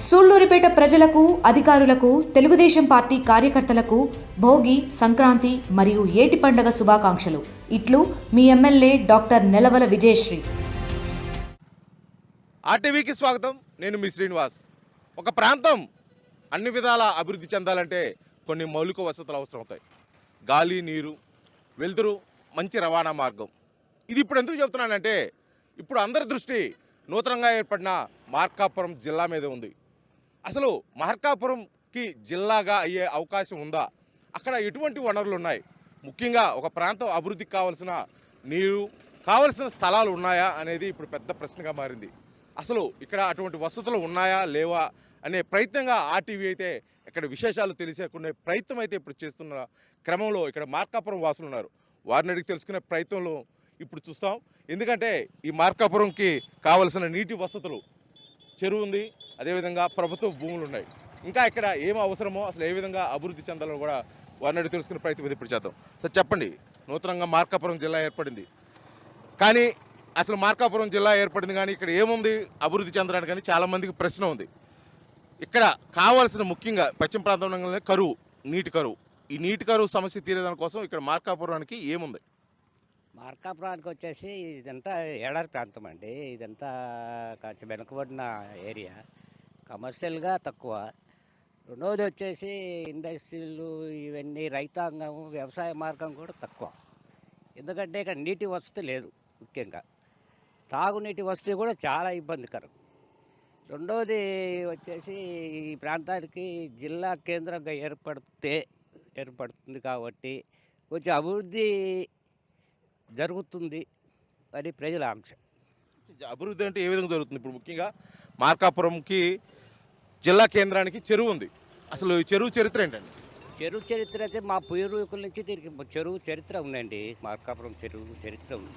సూళ్లూరుపేట ప్రజలకు, అధికారులకు, తెలుగుదేశం పార్టీ కార్యకర్తలకు భోగి, సంక్రాంతి మరియు ఏటి పండగ శుభాకాంక్షలు. ఇట్లు మీ ఎమ్మెల్యే డాక్టర్ నెలవల విజయశ్రీ. ఆర్టీవీకి స్వాగతం. నేను మీ శ్రీనివాస్. ఒక ప్రాంతం అన్ని విధాల అభివృద్ధి చెందాలంటే కొన్ని మౌలిక వసతులు అవసరం అవుతాయి. గాలి, నీరు, వెలుతురు, మంచి రవాణా మార్గం. ఇది ఇప్పుడు ఎందుకు చెప్తున్నానంటే ఇప్పుడు అందరి దృష్టి నూతనంగా ఏర్పడిన మార్కాపురం జిల్లా మీద ఉంది. అసలు మార్కాపురంకి జిల్లాగా అయ్యే అవకాశం ఉందా? అక్కడ ఎటువంటి వనరులు ఉన్నాయి? ముఖ్యంగా ఒక ప్రాంతం అభివృద్ధికి కావాల్సిన నీరు, కావలసిన స్థలాలు ఉన్నాయా అనేది ఇప్పుడు పెద్ద ప్రశ్నగా మారింది. అసలు ఇక్కడ అటువంటి వసతులు ఉన్నాయా లేవా అనే ప్రయత్నంగా ఆర్టీవీ అయితే ఇక్కడ విశేషాలు తెలిసేకునే ప్రయత్నం అయితే ఇప్పుడు చేస్తున్న క్రమంలో ఇక్కడ మార్కాపురం వాసులు ఉన్నారు. వారిని అడిగి తెలుసుకునే ప్రయత్నంలో ఇప్పుడు చూస్తాం. ఎందుకంటే ఈ మార్కాపురంకి కావలసిన నీటి వసతులు, చెరువు ఉంది, అదేవిధంగా ప్రభుత్వ భూములు ఉన్నాయి. ఇంకా ఇక్కడ ఏం అవసరమో, అసలు ఏ విధంగా అభివృద్ధి చెందాలో కూడా వారిని అడిగి తెలుసుకునే ప్రయత్నం ఇప్పుడు చేద్దాం. సార్ చెప్పండి, నూతనంగా మార్కాపురం జిల్లా ఏర్పడింది, కానీ అసలు మార్కాపురం జిల్లా ఏర్పడింది కానీ ఇక్కడ ఏముంది అభివృద్ధి చెందడానికి కానీ చాలామందికి ప్రశ్న ఉంది. ఇక్కడ కావాల్సిన ముఖ్యంగా పశ్చిమ ప్రాంతంలోనే కరువు, నీటి కరువు. ఈ నీటి కరువు సమస్య తీరేదాని కోసం ఇక్కడ మార్కాపురానికి ఏముంది? మార్కాపురానికి వచ్చేసి ఇదంతా ఏడారి ప్రాంతం అండి. ఇదంతా కొంచెం వెనుకబడిన ఏరియా, కమర్షియల్గా తక్కువ. రెండవది వచ్చేసి ఇండస్ట్రీలు, ఇవన్నీ రైతాంగం, వ్యవసాయ మార్గం కూడా తక్కువ. ఎందుకంటే ఇక్కడ నీటి వసతి లేదు. ముఖ్యంగా తాగునీటి వసతి కూడా చాలా ఇబ్బందికరం. రెండవది వచ్చేసి ఈ ప్రాంతానికి జిల్లా కేంద్రంగా ఏర్పడుతుంది కాబట్టి కొంచెం అభివృద్ధి జరుగుతుంది అని ప్రజల ఆంక్ష. అభివృద్ధి అంటే ఏ విధంగా జరుగుతుంది? ఇప్పుడు ముఖ్యంగా మార్కాపురంకి జిల్లా కేంద్రానికి చెరువు ఉంది. అసలు ఈ చెరువు చరిత్ర ఏంటండి? చెరువు చరిత్ర అయితే మా పూర్వీకుల నుంచి దీనికి చెరువు చరిత్ర ఉందండి. మార్కాపురం చెరువు చరిత్ర ఉంది.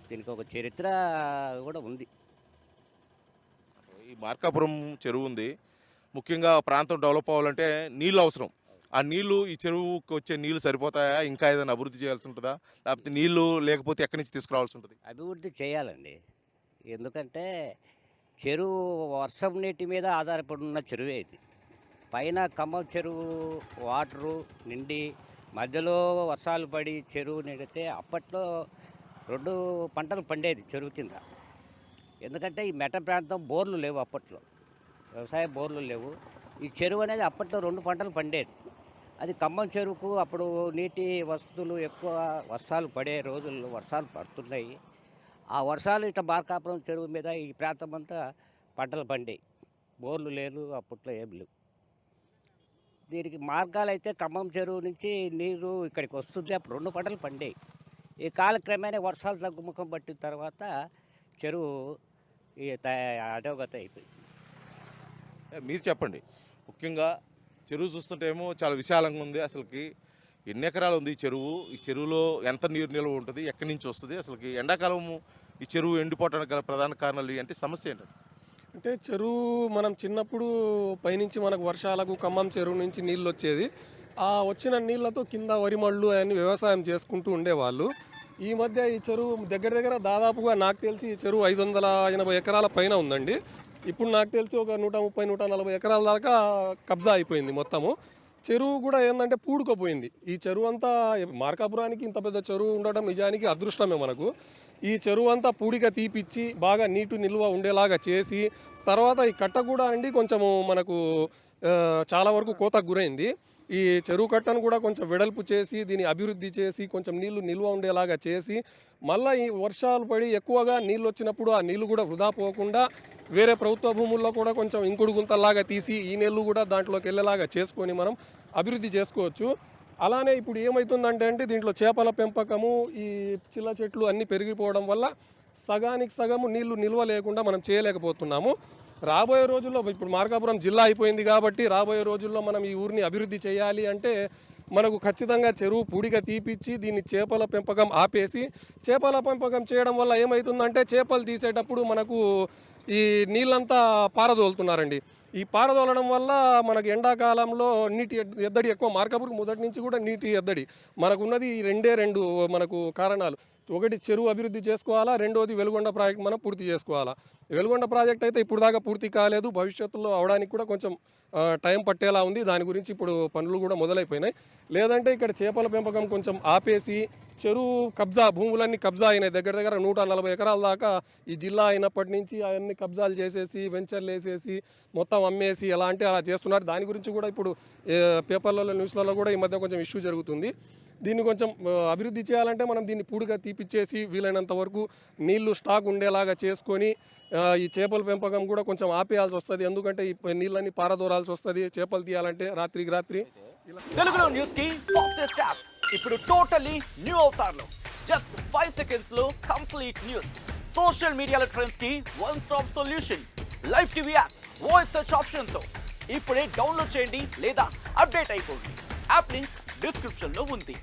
దీనికి ఒక చరిత్ర కూడా ఉంది. ఈ మార్కాపురం చెరువు ఉంది. ముఖ్యంగా ప్రాంతం డెవలప్ అవ్వాలంటే నీళ్ళు అవసరం. ఆ నీళ్లు, ఈ చెరువుకి వచ్చే నీళ్లు సరిపోతాయా? ఇంకా ఏదైనా అభివృద్ధి చేయాల్సి ఉంటుందా? లేకపోతే నీళ్లు లేకపోతే ఎక్కడి నుంచి తీసుకురావాల్సి ఉంటుంది? అభివృద్ధి చేయాలండి. ఎందుకంటే చెరువు వర్షం నీటి మీద ఆధారపడి ఉన్న చెరువే ఇది. పైన ఖమ్మం చెరువు వాటరు నిండి మధ్యలో వర్షాలు పడి చెరువు నిండితే అప్పట్లో 2 పంటలు పండేది చెరువు కింద. ఎందుకంటే ఈ మెట్ట ప్రాంతం బోర్లు లేవు, అప్పట్లో వ్యవసాయ బోర్లు లేవు. ఈ చెరువు అనేది అప్పట్లో 2 పంటలు పండేది. అది ఖమ్మం చెరువుకు అప్పుడు నీటి వసతులు ఎక్కువ, వర్షాలు పడే రోజుల్లో వర్షాలు పడుతున్నాయి. ఆ వర్షాలు ఇట్లా మార్కాపురం చెరువు మీద ఈ ప్రాంతం అంతా పంటలు పండాయి. బోర్లు లేదు, అప్పట్లో ఏం లేవు. దీనికి మార్గాలు అయితే ఖమ్మం చెరువు నుంచి నీరు ఇక్కడికి వస్తుంది. అప్పుడు 2 పంటలు పండాయి. ఈ కాలక్రమేణా వర్షాలు తగ్గుముఖం పట్టిన తర్వాత చెరువు అధోగత అయిపోయింది. మీరు చెప్పండి. ముఖ్యంగా చెరువు చూస్తుంటే ఏమో చాలా విశాలంగా ఉంది. అసలుకి ఎన్ని ఎకరాలు ఉంది ఈ చెరువు? ఈ చెరువులో ఎంత నీరు నిల్వ ఉంటుంది? ఎక్కడి నుంచి వస్తుంది? అసలుకి ఎండాకాలము ఈ చెరువు ఎండిపోవడానికి గల ప్రధాన కారణాలు అంటే సమస్య ఏంటంటే? అంటే చెరువు మనం చిన్నప్పుడు పైనుంచి మనకు వర్షాలకు ఖమ్మం చెరువు నుంచి నీళ్ళు వచ్చేది. ఆ వచ్చిన నీళ్ళతో కింద వరి మళ్ళు అవన్నీ వ్యవసాయం చేసుకుంటూ ఉండేవాళ్ళు. ఈ మధ్య ఈ చెరువు దగ్గర దాదాపుగా నాకు తెలిసి ఈ చెరువు 580 ఎకరాల పైన ఉందండి. ఇప్పుడు నాకు తెలిసి ఒక 130-140 ఎకరాల దాకా కబ్జా అయిపోయింది మొత్తము. చెరువు కూడా ఏంటంటే పూడుకుపోయింది. ఈ చెరువు అంతా మార్కాపురానికి ఇంత పెద్ద చెరువు ఉండడం నిజానికి అదృష్టమే మనకు. ఈ చెరువు అంతా పూడిక తీపిచ్చి బాగా నీటి నిల్వ ఉండేలాగా చేసి, తర్వాత ఈ కట్ట కూడా అండి కొంచెము మనకు చాలా వరకు కోతకు గురైంది. ఈ చెరువు కట్టను కూడా కొంచెం వెడల్పు చేసి, దీన్ని అభివృద్ధి చేసి, కొంచెం నీళ్లు నిల్వ ఉండేలాగా చేసి, మళ్ళీ ఈ వర్షాలు పడి ఎక్కువగా నీళ్ళు వచ్చినప్పుడు ఆ నీళ్లు కూడా వృధా పోకుండా వేరే ప్రభుత్వ భూముల్లో కూడా కొంచెం ఇంకుడు గుంతల్లాగా తీసి ఈ నీళ్లు కూడా దాంట్లోకి వెళ్ళేలాగా చేసుకొని మనం అభివృద్ధి చేసుకోవచ్చు. అలానే ఇప్పుడు ఏమవుతుందంటే దీంట్లో చేపల పెంపకము, ఈ చిల్ల చెట్లు అన్నీ పెరిగిపోవడం వల్ల సగానికి సగము నీళ్లు నిల్వ లేకుండా మనం చేయలేకపోతున్నాము. రాబోయే రోజుల్లో ఇప్పుడు మార్కాపురం జిల్లా అయిపోయింది కాబట్టి రాబోయే రోజుల్లో మనం ఈ ఊరిని అభివృద్ధి చేయాలి అంటే మనకు ఖచ్చితంగా చెరువు పూడిగా తీపిచ్చి దీన్ని చేపల పెంపకం ఆపేసి, చేపల పెంపకం చేయడం వల్ల ఏమవుతుందంటే చేపలు తీసేటప్పుడు మనకు ఈ నీళ్ళంతా పారదోలుతున్నారండి. ఈ పారదోలడం వల్ల మనకు ఎండాకాలంలో నీటి ఎద్దడి ఎక్కువ. మార్కాపురం మొదటి నుంచి కూడా నీటి ఎద్దడి మనకున్నది 2 మనకు కారణాలు. ఒకటి చెరువు అభివృద్ధి చేసుకోవాలా, రెండోది వెలుగొండ ప్రాజెక్ట్ మనం పూర్తి చేసుకోవాలా. వెలుగొండ ప్రాజెక్ట్ అయితే ఇప్పుడు దాకా పూర్తి కాలేదు, భవిష్యత్తులో అవడానికి కూడా కొంచెం టైం పట్టేలా ఉంది. దాని గురించి ఇప్పుడు పనులు కూడా మొదలైపోయినాయి. లేదంటే ఇక్కడ చేపల పెంపకం కొంచెం ఆపేసి చెరువు కబ్జా భూములన్నీ కబ్జా అయినాయి. దగ్గర దగ్గర 140 ఎకరాల దాకా ఈ జిల్లా అయినప్పటి నుంచి అవన్నీ కబ్జాలు చేసేసి వెంచర్లు వేసేసి మొత్తం అమ్మేసి ఎలా అంటే అలా చేస్తున్నారు. దాని గురించి కూడా ఇప్పుడు పేపర్లలో న్యూస్లలో కూడా ఈ మధ్య కొంచెం ఇష్యూ జరుగుతుంది. దీన్ని కొంచెం అభివృద్ధి చేయాలంటే మనం దీన్ని పూడిగా తీపిచ్చేసి వీలైనంత వరకు నీళ్లు స్టాక్ ఉండేలాగా చేసుకొని ఈ చేపల పెంపకం కూడా కొంచెం ఆపేయాల్సి వస్తుంది. ఎందుకంటే ఈ నీళ్ళని పారదోరాల్సి వస్తుంది చేపలు తీయాలంటే రాత్రికి రాత్రి. తెలుగులో న్యూస్ కి ఫాస్టెస్ట్ యాప్ ఇప్పుడు టోటలీ న్యూ అవతార్లో జస్ట్ 5 seconds లో కంప్లీట్ న్యూస్. సోషల్ మీడియాలో ట్రెండ్స్ కి one stop solution. Live TV app voice search option తో ఇప్పుడే డౌన్లోడ్ చేయండి లేదా అప్డేట్ అయిపోండి. యాప్ లింక్ డిస్క్రిప్షన్ లో ఉంది.